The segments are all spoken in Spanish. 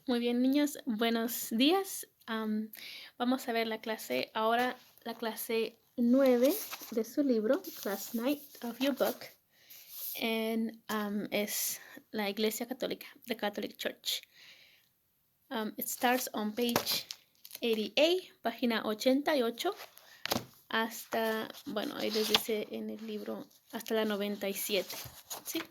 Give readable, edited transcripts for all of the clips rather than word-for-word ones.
Muy bien, niños, buenos días. Vamos a ver la clase 9 de su libro, Class Night of your book, es la Iglesia Católica, the Catholic Church. It starts on page 88, página 88, hasta, bueno, ahí les dice en el libro, hasta la 97, ¿sí?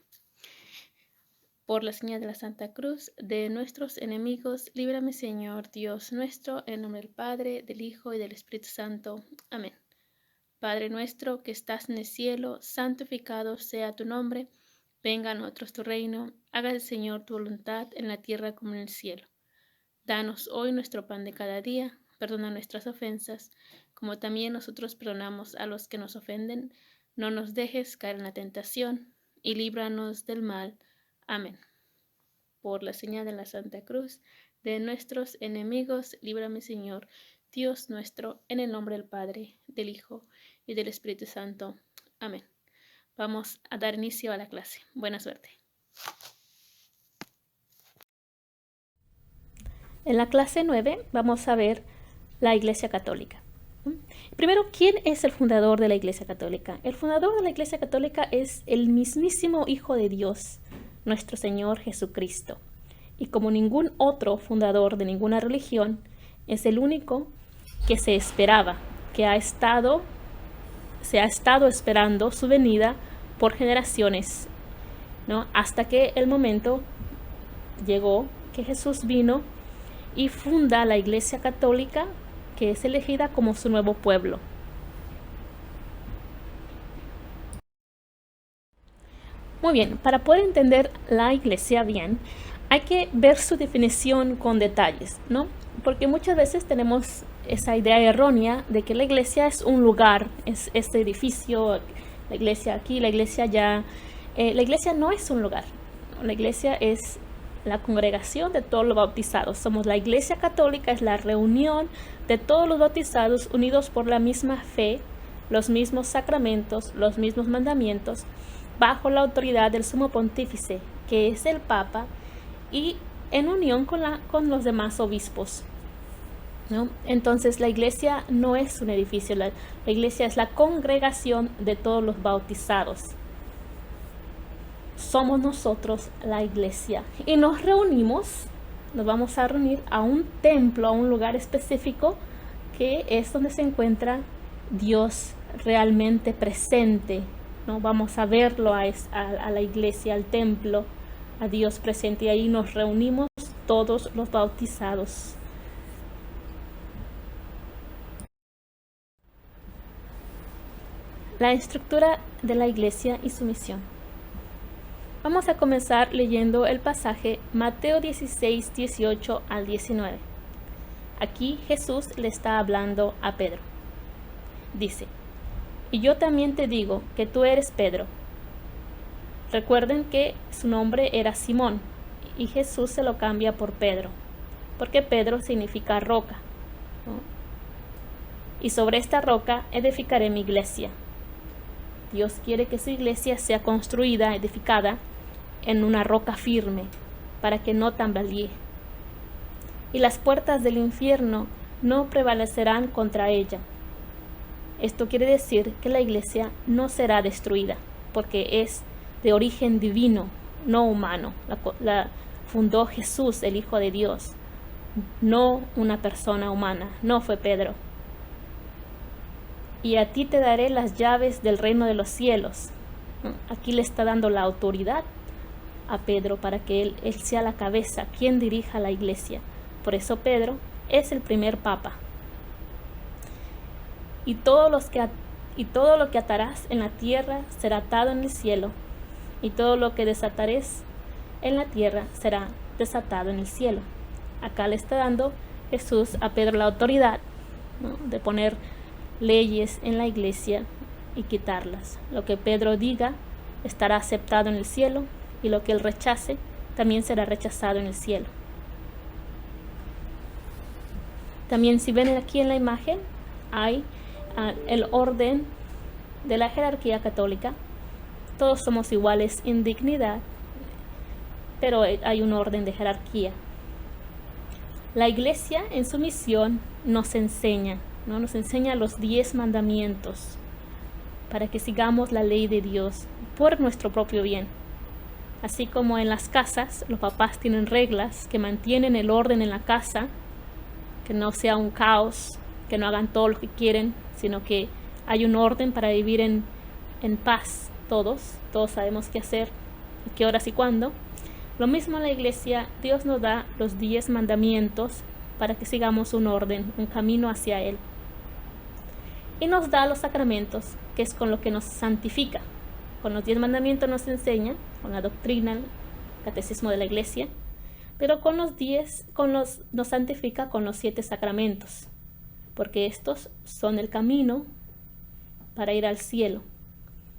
Por la señal de la Santa Cruz, de nuestros enemigos, líbrame, Señor Dios nuestro, en nombre del Padre, del Hijo y del Espíritu Santo. Amén. Padre nuestro que estás en el cielo, santificado sea tu nombre. Venga a nosotros tu reino. Haga el Señor tu voluntad en la tierra como en el cielo. Danos hoy nuestro pan de cada día. Perdona nuestras ofensas, como también nosotros perdonamos a los que nos ofenden. No nos dejes caer en la tentación, y líbranos del mal. Amén. Por la señal de la Santa Cruz, de nuestros enemigos, líbrame, Señor, Dios nuestro, en el nombre del Padre, del Hijo y del Espíritu Santo. Amén. Vamos a dar inicio a la clase. Buena suerte. En la clase 9 vamos a ver la Iglesia Católica. Primero, ¿quién es el fundador de la Iglesia Católica? El fundador de la Iglesia Católica es el mismísimo Hijo de Dios, nuestro Señor Jesucristo. Y como ningún otro fundador de ninguna religión, es el único que se esperaba, se ha estado esperando su venida por generaciones, ¿no? Hasta que el momento llegó que Jesús vino y funda la Iglesia Católica, que es elegida como su nuevo pueblo. Muy bien, para poder entender la Iglesia bien, hay que ver su definición con detalles, ¿no? Porque muchas veces tenemos esa idea errónea de que la iglesia es un lugar, es este edificio, la iglesia aquí, la iglesia allá. La iglesia no es un lugar, la iglesia es la congregación de todos los bautizados. Somos la Iglesia Católica, es la reunión de todos los bautizados unidos por la misma fe, los mismos sacramentos, los mismos mandamientos, bajo la autoridad del Sumo Pontífice, que es el Papa, y en unión con los demás obispos, ¿no? Entonces la iglesia no es un edificio, la iglesia es la congregación de todos los bautizados. Somos nosotros la iglesia y nos vamos a reunir a un templo, a un lugar específico que es donde se encuentra Dios realmente presente, ¿no? Vamos a verlo a la iglesia, al templo, a Dios presente, y ahí nos reunimos todos los bautizados. La estructura de la iglesia y su misión. Vamos a comenzar leyendo el pasaje Mateo 16, 18 al 19. Aquí Jesús le está hablando a Pedro. Dice: y yo también te digo que tú eres Pedro. Recuerden que su nombre era Simón y Jesús se lo cambia por Pedro, porque Pedro significa roca, ¿no? Y sobre esta roca edificaré mi iglesia. Dios quiere que su iglesia sea construida, edificada en una roca firme, para que no tambalee. Y las puertas del infierno no prevalecerán contra ella. Esto quiere decir que la iglesia no será destruida, porque es de origen divino, no humano. La fundó Jesús, el Hijo de Dios, no una persona humana, no fue Pedro. Y a ti te daré las llaves del reino de los cielos. Aquí le está dando la autoridad a Pedro para que él sea la cabeza, quien dirija la iglesia. Por eso Pedro es el primer papa. Y todo lo que atarás en la tierra será atado en el cielo, y todo lo que desatares en la tierra será desatado en el cielo. Acá le está dando Jesús a Pedro la autoridad, ¿no?, de poner leyes en la iglesia y quitarlas. Lo que Pedro diga estará aceptado en el cielo, y lo que él rechace también será rechazado en el cielo. También, si ven aquí en la imagen, hay el orden de la jerarquía católica. Todos somos iguales en dignidad, pero hay un orden de jerarquía. La iglesia en su misión nos enseña, ¿no? Nos enseña los 10 mandamientos para que sigamos la ley de Dios por nuestro propio bien. Así como en las casas, los papás tienen reglas que mantienen el orden en la casa, que no sea un caos, que no hagan todo lo que quieren, sino que hay un orden para vivir en paz todos sabemos qué hacer, a qué horas y cuándo. Lo mismo en la iglesia, Dios nos da los 10 mandamientos para que sigamos un orden, un camino hacia Él. Y nos da los sacramentos, que es con lo que nos santifica. Con los 10 mandamientos nos enseña, con la doctrina, el catecismo de la iglesia, pero con los 10 nos santifica con los 7 sacramentos, porque estos son el camino para ir al cielo.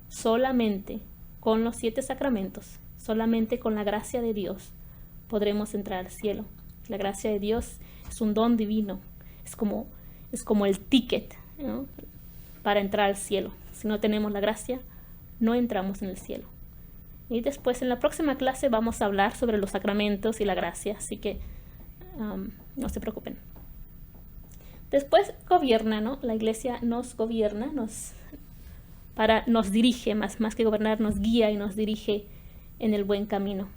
Solamente con los 7 sacramentos, solamente con la gracia de Dios podremos entrar al cielo. La gracia de Dios es un don divino, es como el ticket, ¿no? Para entrar al cielo. Si no tenemos la gracia, no entramos en el cielo. Y después en la próxima clase vamos a hablar sobre los sacramentos y la gracia, así que no se preocupen. Después gobierna, ¿no? La iglesia nos gobierna, nos dirige, más que gobernar, nos guía y nos dirige en el buen camino.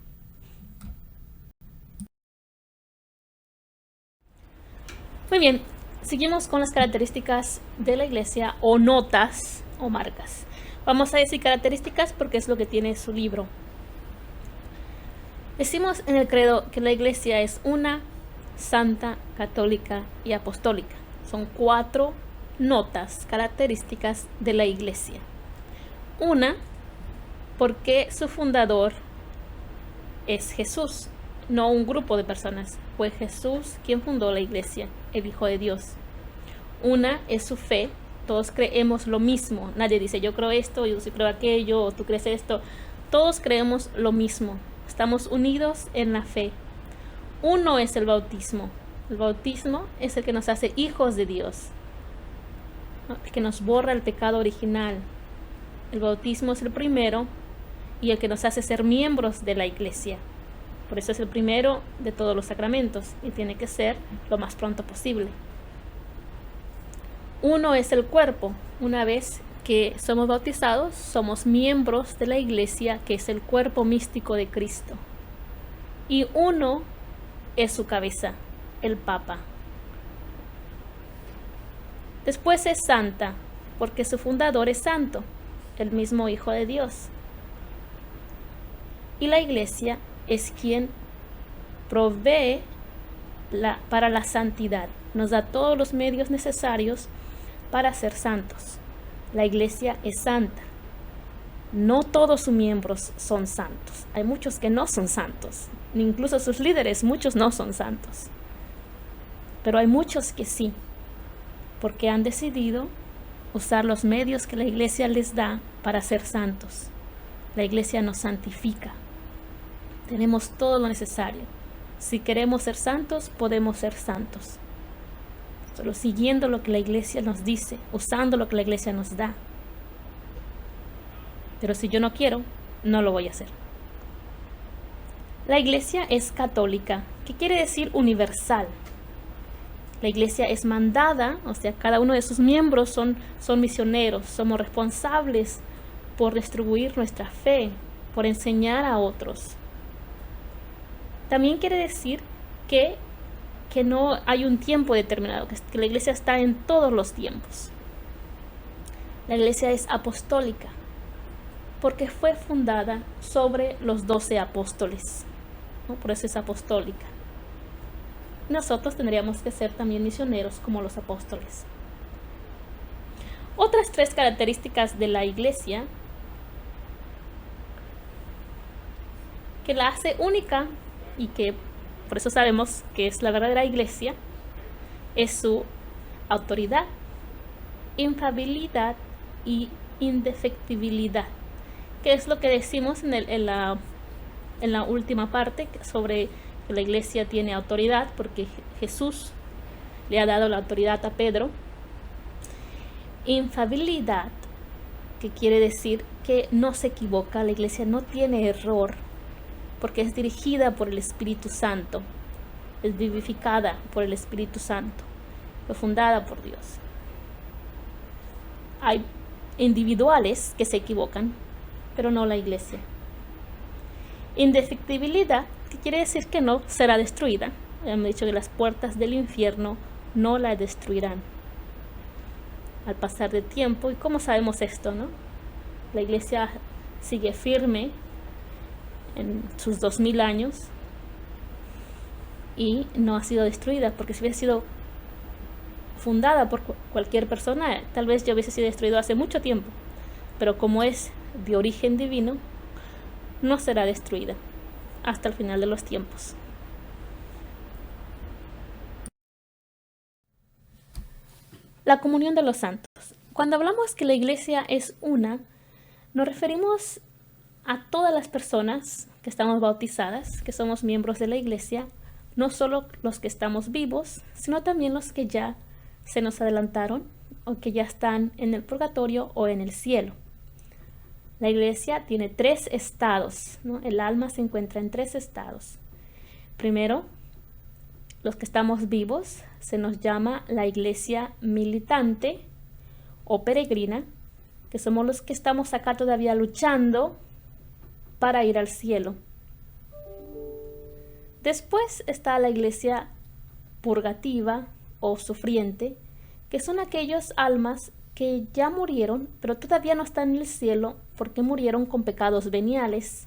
Muy bien, seguimos con las características de la iglesia, o notas o marcas. Vamos a decir características porque es lo que tiene su libro. Decimos en el credo que la iglesia es una, santa, católica y apostólica. Son 4 notas características de la iglesia. Una, porque su fundador es Jesús, no un grupo de personas. Fue Jesús quien fundó la iglesia, el Hijo de Dios. Una es su fe. Todos creemos lo mismo. Nadie dice yo creo esto, yo sí creo aquello, o tú crees esto. Todos creemos lo mismo. Estamos unidos en la fe. Uno es el bautismo. El bautismo es el que nos hace hijos de Dios, ¿no? El que nos borra el pecado original. El bautismo es el primero y el que nos hace ser miembros de la iglesia. Por eso es el primero de todos los sacramentos y tiene que ser lo más pronto posible. Uno es el cuerpo. Una vez que somos bautizados, somos miembros de la iglesia, que es el cuerpo místico de Cristo. Y uno es su cabeza, el Papa. Después es santa, porque su fundador es santo, el mismo Hijo de Dios. Y la iglesia es quien provee para la santidad. Nos da todos los medios necesarios para ser santos. La iglesia es santa. No todos sus miembros son santos. Hay muchos que no son santos. Incluso sus líderes, muchos no son santos. Pero hay muchos que sí, porque han decidido usar los medios que la iglesia les da para ser santos. La iglesia nos santifica. Tenemos todo lo necesario. Si queremos ser santos, podemos ser santos. Solo siguiendo lo que la iglesia nos dice, usando lo que la iglesia nos da. Pero si yo no quiero, no lo voy a hacer. La iglesia es católica, que quiere decir universal. La iglesia es mandada, o sea, cada uno de sus miembros son misioneros, somos responsables por distribuir nuestra fe, por enseñar a otros. También quiere decir que no hay un tiempo determinado, que la iglesia está en todos los tiempos. La iglesia es apostólica, porque fue fundada sobre los 12 apóstoles, ¿no? Por eso es apostólica. Nosotros tendríamos que ser también misioneros como los apóstoles. Otras 3 características de la iglesia que la hace única y que por eso sabemos que es la verdadera iglesia es su autoridad, infalibilidad y indefectibilidad, que es lo que decimos en la última parte sobre que la iglesia tiene autoridad porque Jesús le ha dado la autoridad a Pedro. Infalibilidad, que quiere decir que no se equivoca, la iglesia no tiene error porque es dirigida por el Espíritu Santo. es vivificada por el Espíritu Santo, fue fundada por Dios. Hay individuales que se equivocan, pero no la iglesia. Indefectibilidad, que quiere decir que no será destruida. Hemos dicho que las puertas del infierno no la destruirán al pasar del tiempo. ¿Y cómo sabemos esto, no? La iglesia sigue firme en sus 2000 años y no ha sido destruida, porque si hubiera sido fundada por cualquier persona, tal vez ya hubiese sido destruido hace mucho tiempo, pero como es de origen divino, no será destruida hasta el final de los tiempos. La comunión de los santos. Cuando hablamos que la iglesia es una, nos referimos a todas las personas que estamos bautizadas, que somos miembros de la iglesia, no solo los que estamos vivos, sino también los que ya se nos adelantaron o que ya están en el purgatorio o en el cielo. La iglesia tiene 3 estados, ¿no? El alma se encuentra en 3 estados. Primero, los que estamos vivos se nos llama la iglesia militante o peregrina, que somos los que estamos acá todavía luchando para ir al cielo. Después está la iglesia purgativa o sufriente, que son aquellos almas que ya murieron, pero todavía no están en el cielo porque murieron con pecados veniales.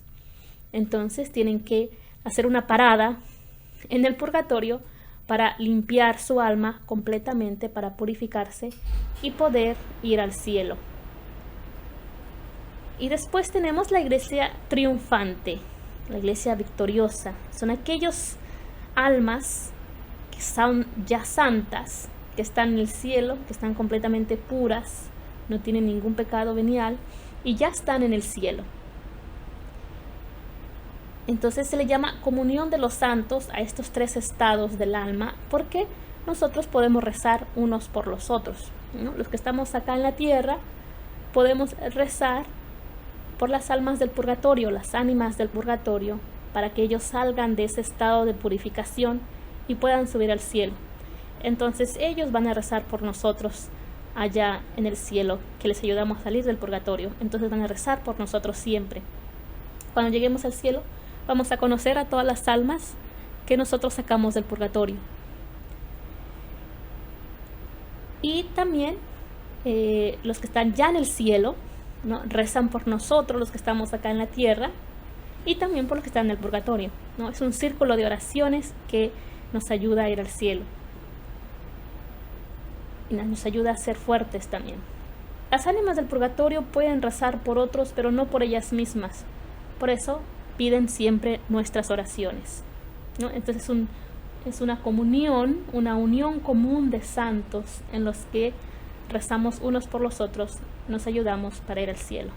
Entonces tienen que hacer una parada en el purgatorio para limpiar su alma completamente, para purificarse y poder ir al cielo. Y después tenemos la iglesia triunfante, la iglesia victoriosa. Son aquellos almas que son ya santas, que están en el cielo, que están completamente puras, no tienen ningún pecado venial y ya están en el cielo. Entonces se le llama comunión de los santos a estos 3 estados del alma, porque nosotros podemos rezar unos por los otros, ¿no? Los que estamos acá en la tierra podemos rezar por las almas del purgatorio, las ánimas del purgatorio, para que ellos salgan de ese estado de purificación y puedan subir al cielo. Entonces ellos van a rezar por nosotros allá en el cielo, que les ayudamos a salir del purgatorio. Entonces van a rezar por nosotros siempre. Cuando lleguemos al cielo, vamos a conocer a todas las almas que nosotros sacamos del purgatorio. Y también los que están ya en el cielo, ¿no? Rezan por nosotros, los que estamos acá en la tierra, y también por los que están en el purgatorio, ¿no? Es un círculo de oraciones que nos ayuda a ir al cielo. Y nos ayuda a ser fuertes también. Las ánimas del purgatorio pueden rezar por otros, pero no por ellas mismas. Por eso piden siempre nuestras oraciones, ¿no? Entonces es una comunión, una unión común de santos en los que rezamos unos por los otros, nos ayudamos para ir al cielo.